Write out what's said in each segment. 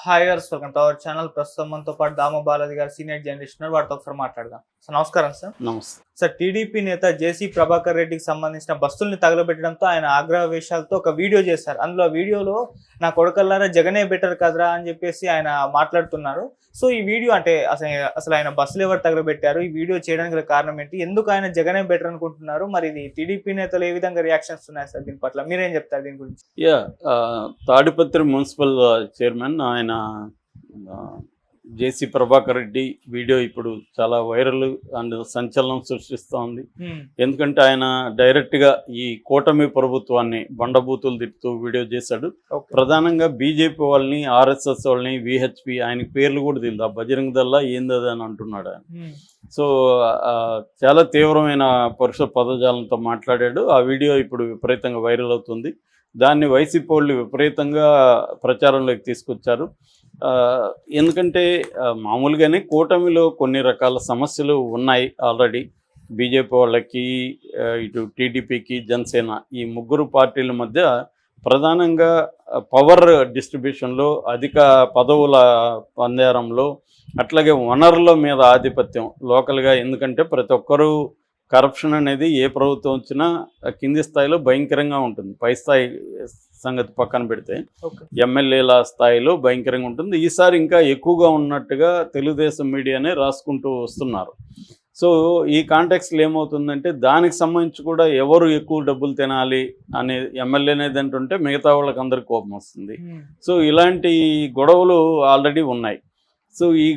Hi గారు, welcome to our channel. ప్రస్తుతం మనతో పాటు దామ బాలాజీ గారు సీనియర్ జర్నలిస్ట్ వారితో ఒకసారి మాట్లాడదాం. సార్ నమస్కారం. నమస్తే సార్, టీడీపీ నేత జేసీ ప్రభాకర్ రెడ్డికి సంబంధించిన బస్సుల్ని తగలబెట్టడంతో ఆయన ఆగ్రహవేశాలతో ఒక వీడియో చేశారు. అందులో వీడియోలో నా కొడుకల్లారా జగనే బెటర్ కదరా అని చెప్పేసి ఆయన మాట్లాడుతున్నారు. సో ఈ వీడియో అంటే అసలు ఆయన బస్సులు ఎవరు తగలబెట్టారు, ఈ వీడియో చేయడానికి గల కారణం ఏంటి, ఎందుకు ఆయన జగనే బెటర్ అనుకుంటున్నారు, మరి ఇది టీడీపీ నేతలు ఏ విధంగా రియాక్షన్స్ ఉన్నాయి సార్ దీని పట్ల, మీరేం చెప్తారు దీని గురించి? తాడిపత్రి మున్సిపల్ చైర్మన్ ఆయన జేసీ ప్రభాకర్ రెడ్డి వీడియో ఇప్పుడు చాలా వైరల్ అండ్ సంచలనం సృష్టిస్తోంది. ఎందుకంటే ఆయన డైరెక్ట్ గా ఈ కూటమి ప్రభుత్వాన్ని బండబూతులు తిప్పుతూ వీడియో చేశాడు. ప్రధానంగా బీజేపీ వాళ్ళని, ఆర్ఎస్ఎస్ వాళ్ళని, విహెచ్పి, ఆయన పేర్లు కూడా తెలియదు, ఆ బజరంగ్ దళ్ ఏందది అని అంటున్నాడు ఆయన. సో చాలా తీవ్రమైన పరుష పదజాలంతో మాట్లాడాడు. ఆ వీడియో ఇప్పుడు విపరీతంగా వైరల్ అవుతుంది. దాన్ని వైసీపీ వాళ్ళు విపరీతంగా ప్రచారంలోకి తీసుకొచ్చారు. ఎందుకంటే మామూలుగానే కూటమిలో కొన్ని రకాల సమస్యలు ఉన్నాయి ఆల్రెడీ. బీజేపీ వాళ్ళకి, ఇటు టీడీపీకి, జనసేన, ఈ ముగ్గురు పార్టీల మధ్య ప్రధానంగా పవర్ డిస్ట్రిబ్యూషన్లో, అధిక పదవుల పందేరంలో, అట్లాగే వనరుల మీద ఆధిపత్యం లోకల్గా. ఎందుకంటే ప్రతి ఒక్కరూ కరప్షన్ అనేది ఏ ప్రభుత్వం వచ్చినా కింది స్థాయిలో భయంకరంగా ఉంటుంది. పై స్థాయి సంగతి పక్కన పెడితే ఎమ్మెల్యేల స్థాయిలో భయంకరంగా ఉంటుంది. ఈసారి ఇంకా ఎక్కువగా ఉన్నట్టుగా తెలుగుదేశం మీడియానే రాసుకుంటూ వస్తున్నారు. సో ఈ కాంటెక్స్లో ఏమవుతుందంటే దానికి సంబంధించి కూడా ఎవరు ఎక్కువ డబ్బులు తినాలి అనే ఎమ్మెల్యే అనేది అంటుంటే మిగతా వాళ్ళకి అందరికి కోపం వస్తుంది. సో ఇలాంటి గొడవలు ఆల్రెడీ ఉన్నాయి. సో ఈ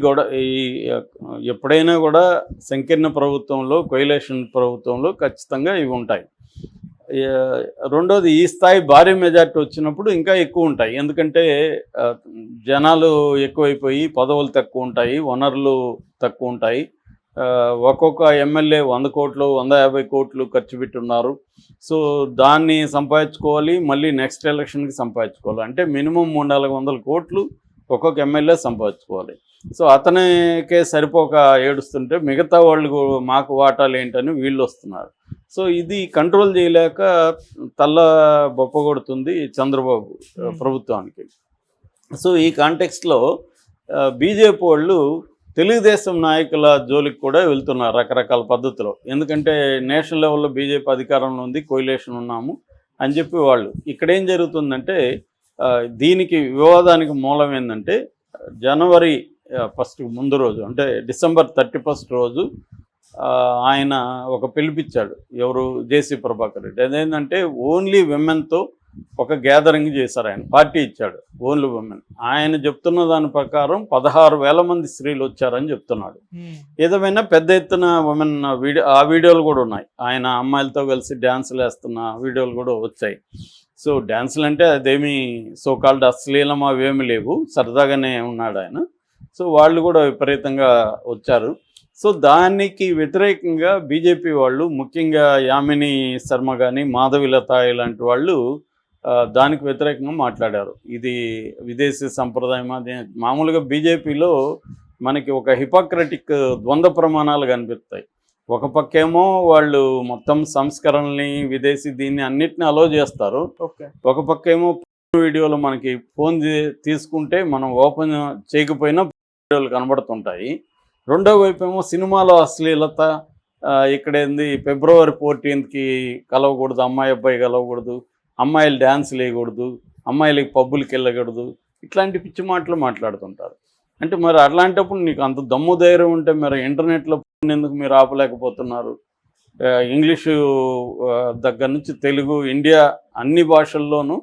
ఎప్పుడైనా కూడా సంకీర్ణ ప్రభుత్వంలో, కొయిలేషన్ ప్రభుత్వంలో ఖచ్చితంగా ఇవి ఉంటాయి. రెండోది, ఈ స్థాయి భారీ మెజార్టీ వచ్చినప్పుడు ఇంకా ఎక్కువ ఉంటాయి. ఎందుకంటే జనాలు ఎక్కువైపోయి పదవులు తక్కువ ఉంటాయి, వనరులు తక్కువ ఉంటాయి. ఒక్కొక్క ఎమ్మెల్యే 100 కోట్లు, 150 కోట్లు ఖర్చు పెట్టున్నారు. సో దాన్ని సంపాదించుకోవాలి, మళ్ళీ నెక్స్ట్ ఎలక్షన్కి సంపాదించుకోవాలి. అంటే మినిమం 300-400 కోట్లు ఒక్కొక్క ఎమ్మెల్యే సంపాదించుకోవాలి. సో అతనికే సరిపోక ఏడుస్తుంటే మిగతా వాళ్ళు మాకు వాటాలు ఏంటని వీళ్ళు వస్తున్నారు. సో ఇది కంట్రోల్ చేయలేక తల్ల బొప్ప కొడుతుంది చంద్రబాబు ప్రభుత్వానికి. సో ఈ కాంటెక్స్ట్లో బీజేపీ వాళ్ళు తెలుగుదేశం నాయకుల జోలికి కూడా వెళ్తున్నారు రకరకాల పద్ధతిలో. ఎందుకంటే నేషనల్ లెవెల్లో బీజేపీ అధికారంలో ఉంది, కోయిలేషన్ ఉన్నాము అని చెప్పి వాళ్ళు. ఇక్కడేం జరుగుతుందంటే దీనికి వివాదానికి మూలం ఏంటంటే జనవరి 1 ముందు రోజు, అంటే డిసెంబర్ 31 రోజు ఆయన ఒక పిలిపించాడు. ఎవరు? జేసీ ప్రభాకర్ రెడ్డి. అదేంటంటే ఓన్లీ విమెన్తో ఒక గ్యాదరింగ్ చేశారు. ఆయన పార్టీ ఇచ్చాడు, ఓన్లీ విమెన్. ఆయన చెప్తున్న దాని ప్రకారం 16,000 మంది స్త్రీలు వచ్చారని చెప్తున్నాడు. ఏదేమైనా పెద్ద ఎత్తున విమెన్ ఆ వీడియోలు కూడా ఉన్నాయి. ఆయన అమ్మాయిలతో కలిసి డ్యాన్సులు వేస్తున్న వీడియోలు కూడా వచ్చాయి. సో డ్యాన్సులు అంటే అదేమీ సోకాల్డ్ అశ్లీలం అవేమీ లేవు, సరదాగానే ఉన్నాడు ఆయన. సో వాళ్ళు కూడా విపరీతంగా వచ్చారు. సో దానికి వ్యతిరేకంగా బీజేపీ వాళ్ళు, ముఖ్యంగా యామిని శర్మ కానీ, మాధవిలత ఇలాంటి వాళ్ళు దానికి వ్యతిరేకంగా మాట్లాడారు. ఇది విదేశీ సంప్రదాయం. అది మామూలుగా బీజేపీలో మనకి ఒక హిపోక్రటిక్ ద్వంద్వ ప్రమాణాలు కనిపిస్తాయి. ఒక పక్కేమో వాళ్ళు మొత్తం సంస్కరణల్ని, విదేశీ దీన్ని అన్నిటిని అలో చేస్తారు. ఒక పక్కేమో వీడియోలు మనకి ఫోన్ తీసుకుంటే మనం ఓపెన్ చేయకపోయినా వీడియోలు కనబడుతుంటాయి. రెండో వైపు ఏమో సినిమాలో అశ్లీలత, ఇక్కడేంది ఫిబ్రవరి 14కి కలవకూడదు, అమ్మాయి అబ్బాయి కలవకూడదు, అమ్మాయిలు డ్యాన్సులు వేయకూడదు, అమ్మాయిలకి పబ్బులకి వెళ్ళకూడదు, ఇట్లాంటి పిచ్చి మాటలు మాట్లాడుతుంటారు. అంటే మరి అట్లాంటప్పుడు నీకు అంత దమ్ము ధైర్యం ఉంటే మరి ఇంటర్నెట్లో ఎందుకు మీరు ఆపలేకపోతున్నారు? ఇంగ్లీషు దగ్గర నుంచి తెలుగు, ఇండియా అన్ని భాషల్లోనూ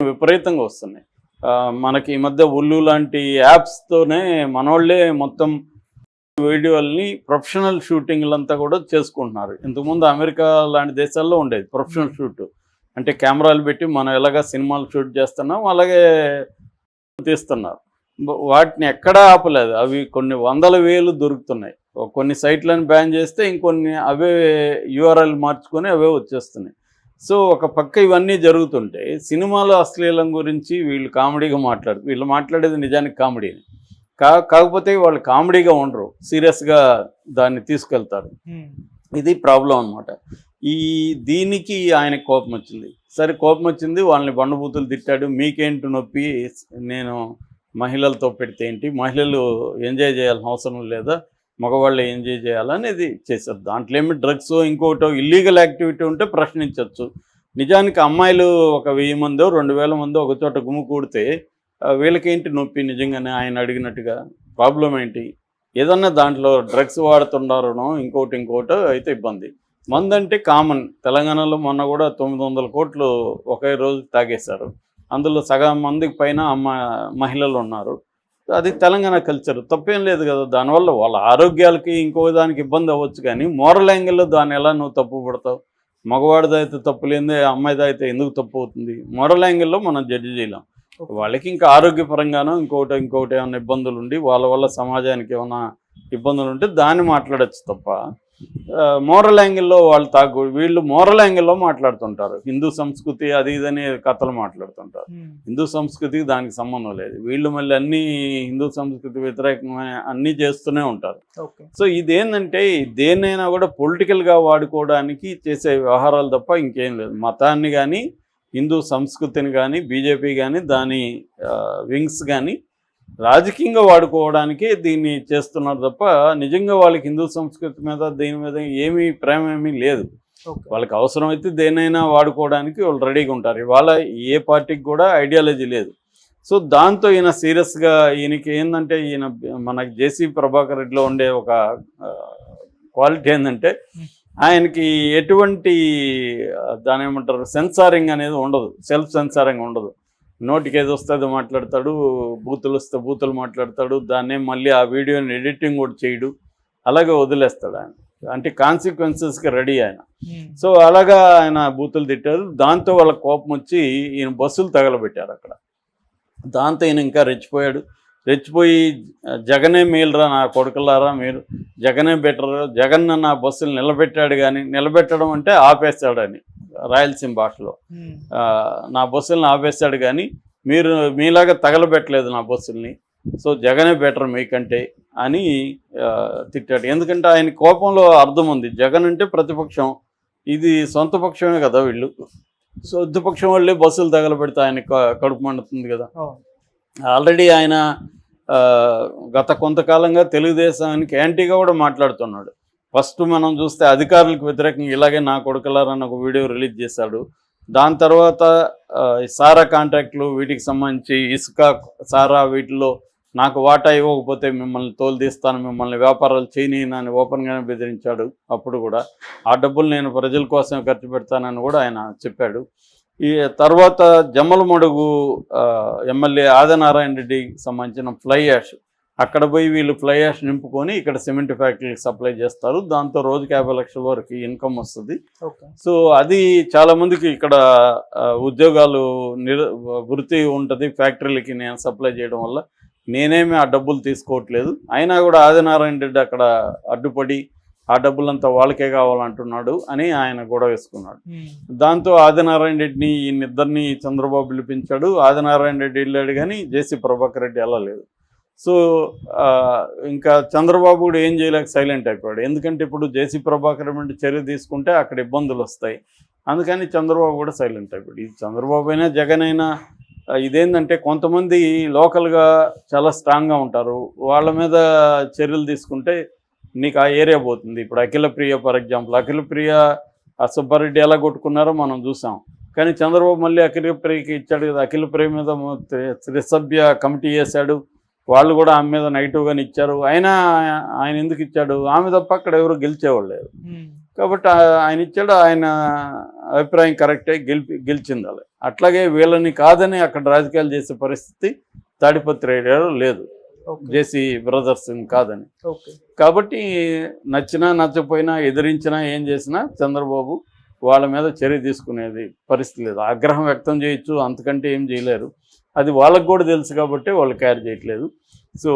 విపరీతంగా వస్తున్నాయి. మనకి ఈ మధ్య ఉల్లు లాంటి యాప్స్తోనే మనోళ్ళే మొత్తం వీడియోల్ని ప్రొఫెషనల్ షూటింగ్లంతా కూడా చేసుకుంటున్నారు. ఇంతకుముందు అమెరికా లాంటి దేశాల్లో ఉండేది ప్రొఫెషనల్ షూట్. అంటే కెమెరాలు పెట్టి మనం ఎలాగా సినిమాలు షూట్ చేస్తున్నాం అలాగే తీస్తున్నారు. వాటిని ఎక్కడా ఆపలేదు. అవి కొన్ని 100,000 దొరుకుతున్నాయి. కొన్ని సైట్లను బ్యాన్ చేస్తే ఇంకొన్ని అవే యూఆర్ఎల్ మార్చుకొని అవే వచ్చేస్తున్నాయి. సో ఒక పక్క ఇవన్నీ జరుగుతుంటే సినిమాలో అశ్లీలం గురించి వీళ్ళు కామెడీగా వీళ్ళు మాట్లాడేది నిజానికి కామెడీని. కాకపోతే వాళ్ళు కామెడీగా ఉండరు, సీరియస్గా దాన్ని తీసుకెళ్తారు. ఇది ప్రాబ్లం అనమాట. దీనికి ఆయనకు కోపం వచ్చింది. సరే కోపం వచ్చింది, వాళ్ళని బండబూతులు తిట్టాడు. మీకేంటి నొప్పి, నేను మహిళలతో పెడితే ఏంటి, మహిళలు ఎంజాయ్ చేయాల్సిన అవసరం లేదా, మగవాళ్ళు ఎంజాయ్ చేయాలనేది చేశారు. దాంట్లో ఏమి డ్రగ్స్ ఇంకోటో ఇల్లీగల్ యాక్టివిటీ ఉంటే ప్రశ్నించవచ్చు. నిజానికి అమ్మాయిలు ఒక 1000 మందో 2000 మందో ఒక చోట గుమికూడితే వీళ్ళకేంటి నొప్పి నిజంగానే ఆయన అడిగినట్టుగా ప్రాబ్లం ఏంటి? ఏదన్నా దాంట్లో డ్రగ్స్ వాడుతున్నారనో ఇంకోటో అయితే ఇబ్బంది. మందంటే కామన్. తెలంగాణలో మొన్న కూడా 900 కోట్లు ఒకే రోజు తాగేశారు. అందులో సగం మందికి పైన మహిళలు ఉన్నారు. అది తెలంగాణ కల్చర్, తప్పేం లేదు కదా. దానివల్ల వాళ్ళ ఆరోగ్యాలకి ఇంకో దానికి ఇబ్బంది అవ్వచ్చు, కానీ మోరల్ యాంగిల్లో దాన్ని ఎలా నువ్వు తప్పు పడతావు? మగవాడిదైతే తప్పు లేదే, అమ్మాయిదైతే ఎందుకు తప్పు అవుతుంది? మోరల్ యాంగిల్లో మనం జడ్జి చేయలేం. వాళ్ళకి ఇంకా ఆరోగ్యపరంగానో ఇంకోటి ఏమైనా ఇబ్బందులు ఉండి వాళ్ళ వల్ల సమాజానికి ఏమైనా ఇబ్బందులు ఉంటే దాన్ని మాట్లాడచ్చు తప్ప మోరల్ యాంగిల్లో వీళ్ళు మోరల్ యాంగిల్లో మాట్లాడుతుంటారు. హిందూ సంస్కృతి అది ఇదని కథలు మాట్లాడుతుంటారు. హిందూ సంస్కృతికి దానికి సంబంధం లేదు. వీళ్ళు మళ్ళీ అన్నీ హిందూ సంస్కృతి వ్యతిరేకమైన అన్నీ చేస్తూనే ఉంటారు. సో ఇదేంటంటే దేన్నైనా కూడా పొలిటికల్గా వాడుకోవడానికి చేసే వ్యవహారాలు తప్ప ఇంకేం లేదు. మతాన్ని కానీ హిందూ సంస్కృతిని కానీ బీజేపీ కానీ దాని వింగ్స్ కానీ రాజకీయంగా వాడుకోవడానికి దీన్ని చేస్తున్నారు తప్ప నిజంగా వాళ్ళకి హిందూ సంస్కృతి మీద దీని మీద ప్రేమ ఏమీ లేదు. వాళ్ళకి అవసరమైతే దేనైనా వాడుకోవడానికి వాళ్ళు రెడీగా ఉంటారు. ఇవాళ ఏ పార్టీకి కూడా ఐడియాలజీ లేదు. సో దాంతో ఈయన సీరియస్గా ఈయనకి ఏంటంటే మనకి జేసీ ప్రభాకర్ రెడ్డిలో ఉండే ఒక క్వాలిటీ ఏంటంటే ఆయనకి ఎటువంటి దాని ఏమంటారు సెన్సారింగ్ అనేది ఉండదు, సెల్ఫ్ సెన్సారింగ్ ఉండదు. నోటికి ఏది వస్తే అది మాట్లాడతాడు, బూతులు వస్తే బూతులు మాట్లాడతాడు, దాన్నే మళ్ళీ ఆ వీడియోని ఎడిటింగ్ కూడా చేయడు, అలాగే వదిలేస్తాడు ఆయన. అంటే కాన్సిక్వెన్సెస్కి రెడీ ఆయన. సో అలాగా ఆయన బూతులు తిట్టారు. దాంతో వాళ్ళ కోపం వచ్చి ఈయన బస్సులు తగలబెట్టారు అక్కడ. దాంతో ఈయన ఇంకా రెచ్చిపోయి జగనే మేలురా నా కొడుకులారా, మీరు జగనే బెటర్, జగన్ నా బస్సులు నిలబెట్టాడు, కానీ నిలబెట్టడం అంటే ఆపేస్తాడని రాయలసీమ భాషలో, నా బస్సులను ఆపేస్తాడు కానీ మీరు మీలాగా తగలబెట్టలేదు నా బస్సుల్ని, సో జగనే బెటర్ మీకంటే అని తిట్టాడు. ఎందుకంటే ఆయన కోపంలో అర్థం ఉంది. జగన్ అంటే ప్రతిపక్షం, ఇది సొంత పక్షమే కదా వీళ్ళు. సొంత పక్షం వాళ్ళే బస్సులు తగలబెడితే ఆయన కడుపు మండుతుంది కదా. ఆల్రెడీ ఆయన గత కొంతకాలంగా తెలుగుదేశానికి యాంటీగా కూడా మాట్లాడుతున్నాడు. ఫస్ట్ మనం చూస్తే అధికారులకు వ్యతిరేకంగా ఇలాగే నా కొడుకులారని ఒక వీడియో రిలీజ్ చేశాడు. దాని తర్వాత సారా కాంట్రాక్టులు వీటికి సంబంధించి ఇసుక సారా వీటిలో నాకు వాటా ఇవ్వకపోతే మిమ్మల్ని తోలుదీస్తాను, మిమ్మల్ని వ్యాపారాలు చేయనని ఓపెన్గానే బెదిరించాడు. అప్పుడు కూడా ఆ డబ్బులు నేను ప్రజల కోసం ఖర్చు పెడతానని కూడా ఆయన చెప్పాడు. ఈ తర్వాత జమ్మలమడుగు ఎమ్మెల్యే ఆదినారాయణ రెడ్డికి సంబంధించిన ఫ్లై యాష్, అక్కడ పోయి వీళ్ళు ఫ్లై యాష్ నింపుకొని ఇక్కడ సిమెంట్ ఫ్యాక్టరీకి సప్లై చేస్తారు. దాంతో రోజుకి 50 లక్షల వరకు ఇన్కమ్ వస్తుంది. సో అది చాలామందికి ఇక్కడ ఉద్యోగాలు వృత్తి ఉంటుంది. ఫ్యాక్టరీలకి నేను సప్లై చేయడం వల్ల నేనేమి ఆ డబ్బులు తీసుకోవట్లేదు. అయినా కూడా ఆదినారాయణ రెడ్డి అక్కడ అడ్డుపడి ఆ డబ్బులంతా వాళ్ళకే కావాలంటున్నాడు అని ఆయన గొడవ వేసుకున్నాడు. దాంతో ఆదినారాయణ రెడ్డిని ఈయనిద్దరిని చంద్రబాబు పిలిపించాడు. ఆదినారాయణ రెడ్డి వెళ్ళాడు కానీ జేసీ ప్రభాకర్ రెడ్డి వెళ్ళలేదు. సో ఇంకా చంద్రబాబు కూడా ఏం చేయలేక సైలెంట్ అయిపోయాడు. ఎందుకంటే ఇప్పుడు జేసీ ప్రభాకర్ రెడ్డి చర్య తీసుకుంటే అక్కడ ఇబ్బందులు వస్తాయి, అందుకని చంద్రబాబు కూడా సైలెంట్ అయిపోయాడు. ఇది చంద్రబాబు అయినా జగన్ అయినా ఇదేంటంటే కొంతమంది లోకల్గా చాలా స్ట్రాంగ్గా ఉంటారు, వాళ్ళ మీద చర్యలు తీసుకుంటే నీకు ఆ ఏరియా పోతుంది. ఇప్పుడు అఖిలప్రియ ఫర్ ఎగ్జాంపుల్, అఖిలప్రియ సుబ్బారెడ్డి ఎలా కొట్టుకున్నారో మనం చూసాం. కానీ చంద్రబాబు మళ్ళీ అఖిలప్రియకి ఇచ్చాడు కదా. అఖిలప్రియ మీద త్రిసభ్య కమిటీ చేశాడు, వాళ్ళు కూడా ఆమె మీద నెగిటివ్గానే ఇచ్చారు. ఆయన ఎందుకు ఇచ్చాడు? ఆమె తప్ప అక్కడ ఎవరు గెలిచేవాళ్ళు లేరు కాబట్టి ఆయన ఇచ్చాడు. ఆయన అభిప్రాయం కరెక్టే, గెలిచింది. అలా అట్లాగే వీళ్ళని కాదని అక్కడ రాజకీయాలు చేసే పరిస్థితి తాడిపత్రి ఏరియాలో లేదు, జేసీ బ్రదర్స్ కాదని. కాబట్టి నచ్చినా నచ్చపోయినా ఎదిరించినా ఏం చేసినా చంద్రబాబు వాళ్ళ మీద చర్య తీసుకునేది పరిస్థితి లేదు. ఆగ్రహం వ్యక్తం చేయొచ్చు, అంతకంటే ఏం చేయలేరు. అది వాళ్ళకు కూడా తెలుసు కాబట్టి వాళ్ళు క్యారీ చేయట్లేదు. సో